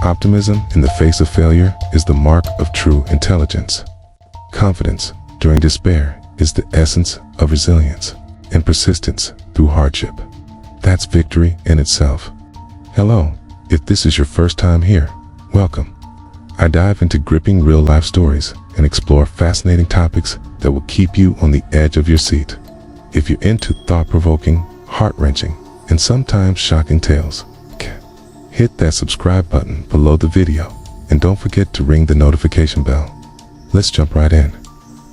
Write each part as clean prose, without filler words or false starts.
Optimism in the face of failure is the mark of true intelligence. Confidence during despair is the essence of resilience, and persistence through hardship. That's victory in itself. Hello, if this is your first time here, welcome. I dive into gripping real-life stories and explore fascinating topics that will keep you on the edge of your seat. If you're into thought-provoking, heart-wrenching, and sometimes shocking tales, hit that subscribe button below the video and don't forget to ring the notification bell. Let's jump right in.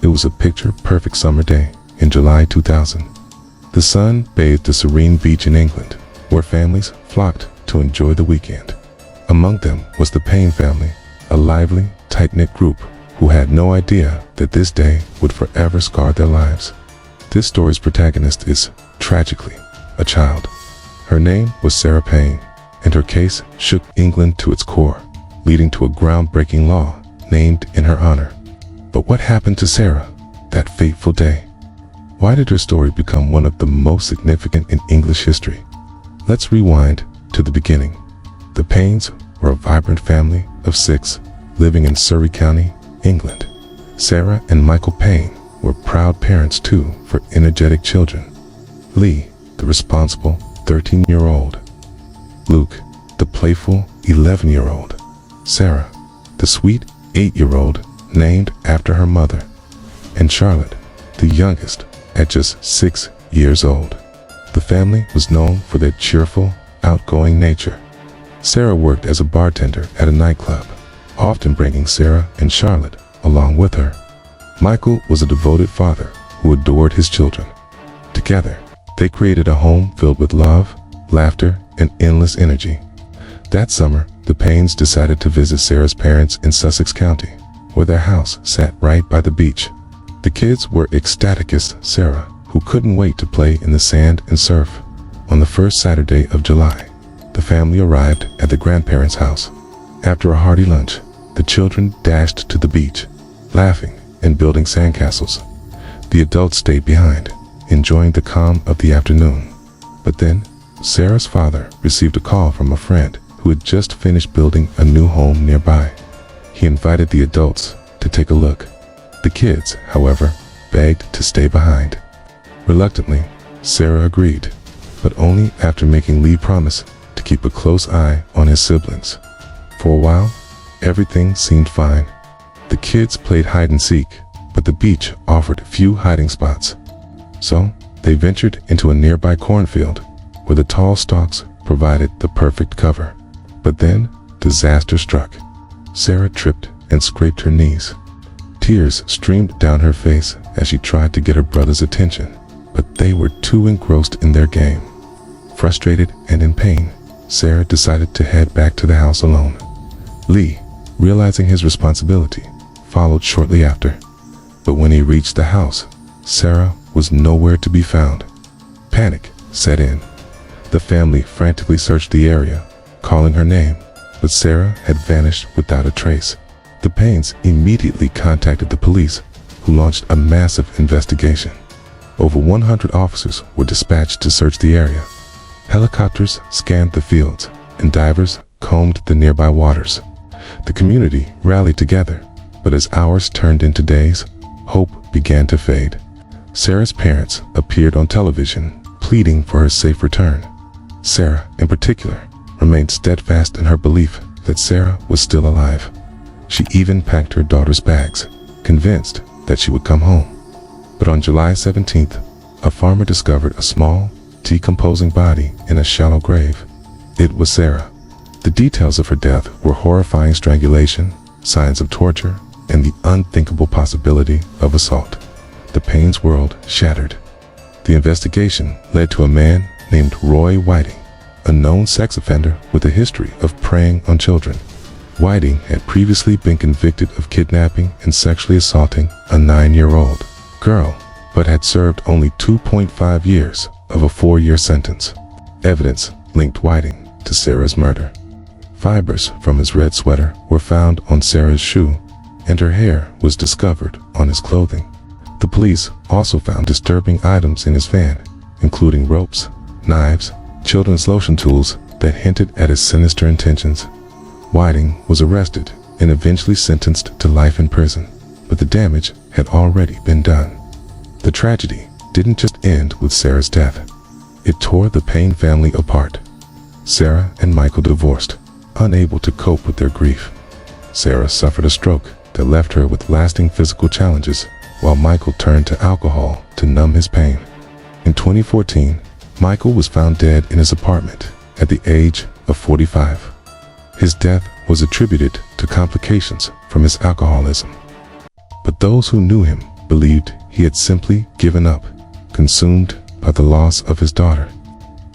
It was a picture-perfect summer day in July 2000. The sun bathed the serene beach in England, where families flocked to enjoy the weekend. Among them was the Payne family, a lively, tight-knit group who had no idea that this day would forever scar their lives. This story's protagonist is, tragically, a child. Her name was Sarah Payne, and her case shook England to its core, leading to a groundbreaking law named in her honor. But what happened to Sarah that fateful day? Why did her story become one of the most significant in English history? Let's rewind to the beginning. The Paynes were a vibrant family of 6 living in Surrey County, England. Sarah and Michael Payne were proud parents too for energetic children. Lee, the responsible 13-year-old. Luke, the playful 11-year-old. Sarah, the sweet 8-year-old named after her mother. And Charlotte, the youngest, at just 6 years old. The family was known for their cheerful, outgoing nature. Sarah worked as a bartender at a nightclub, often bringing Sarah and Charlotte along with her. Michael was a devoted father who adored his children. Together, they created a home filled with love, laughter, and endless energy. That summer, the Paynes decided to visit Sarah's parents in Sussex County, where their house sat right by the beach. The kids were ecstatic as Sarah, who couldn't wait to play in the sand and surf. On the first Saturday of July, the family arrived at the grandparents' house. After a hearty lunch, the children dashed to the beach, laughing and building sandcastles. The adults stayed behind, enjoying the calm of the afternoon. But then, Sarah's father received a call from a friend who had just finished building a new home nearby. He invited the adults to take a look. The kids, however, begged to stay behind. Reluctantly, Sarah agreed, but only after making Lee promise to keep a close eye on his siblings. For a while, everything seemed fine. The kids played hide and seek, but the beach offered few hiding spots. So, they ventured into a nearby cornfield, where the tall stalks provided the perfect cover. But then, disaster struck. Sarah tripped and scraped her knees. Tears streamed down her face as she tried to get her brother's attention, but they were too engrossed in their game. Frustrated and in pain, Sarah decided to head back to the house alone. Lee, realizing his responsibility, followed shortly after. But when he reached the house, Sarah was nowhere to be found. Panic set in. The family frantically searched the area, calling her name, but Sarah had vanished without a trace. The Paynes immediately contacted the police, who launched a massive investigation. Over 100 officers were dispatched to search the area. Helicopters scanned the fields, and divers combed the nearby waters. The community rallied together, but as hours turned into days, hope began to fade. Sarah's parents appeared on television, pleading for her safe return. Sarah, in particular, remained steadfast in her belief that Sarah was still alive. She even packed her daughter's bags, convinced that she would come home. But on July 17th, a farmer discovered a small, decomposing body in a shallow grave. It was Sarah. The details of her death were horrifying: strangulation, signs of torture, and the unthinkable possibility of assault. The Payne's world shattered. The investigation led to a man named Roy Whiting, a known sex offender with a history of preying on children. Whiting had previously been convicted of kidnapping and sexually assaulting a 9-year-old girl, but had served only 2.5 years of a 4-year sentence. Evidence linked Whiting to Sarah's murder. Fibers from his red sweater were found on Sarah's shoe, and her hair was discovered on his clothing. The police also found disturbing items in his van, including ropes, knives, children's lotion tools that hinted at his sinister intentions. Whiting was arrested and eventually sentenced to life in prison, but the damage had already been done. The tragedy didn't just end with Sarah's death. It tore the Payne family apart. Sarah and Michael divorced, unable to cope with their grief. Sarah suffered a stroke that left her with lasting physical challenges, while Michael turned to alcohol to numb his pain. In 2014, Michael was found dead in his apartment at the age of 45. His death was attributed to complications from his alcoholism. But those who knew him believed he had simply given up, consumed by the loss of his daughter.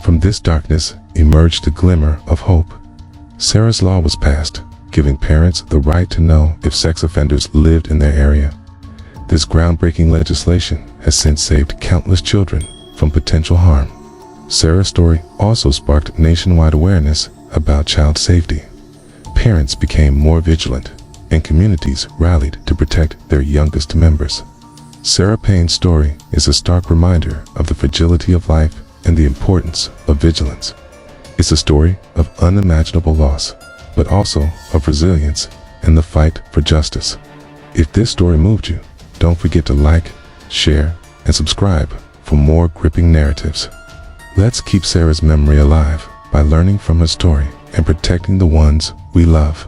From this darkness emerged a glimmer of hope. Sarah's law was passed, giving parents the right to know if sex offenders lived in their area. This groundbreaking legislation has since saved countless children from potential harm. Sarah's story also sparked nationwide awareness about child safety. Parents became more vigilant, and communities rallied to protect their youngest members. Sarah Payne's story is a stark reminder of the fragility of life and the importance of vigilance. It's a story of unimaginable loss, but also of resilience and the fight for justice. If this story moved you, don't forget to like, share, and subscribe for more gripping narratives. Let's keep Sarah's memory alive by learning from her story and protecting the ones we love.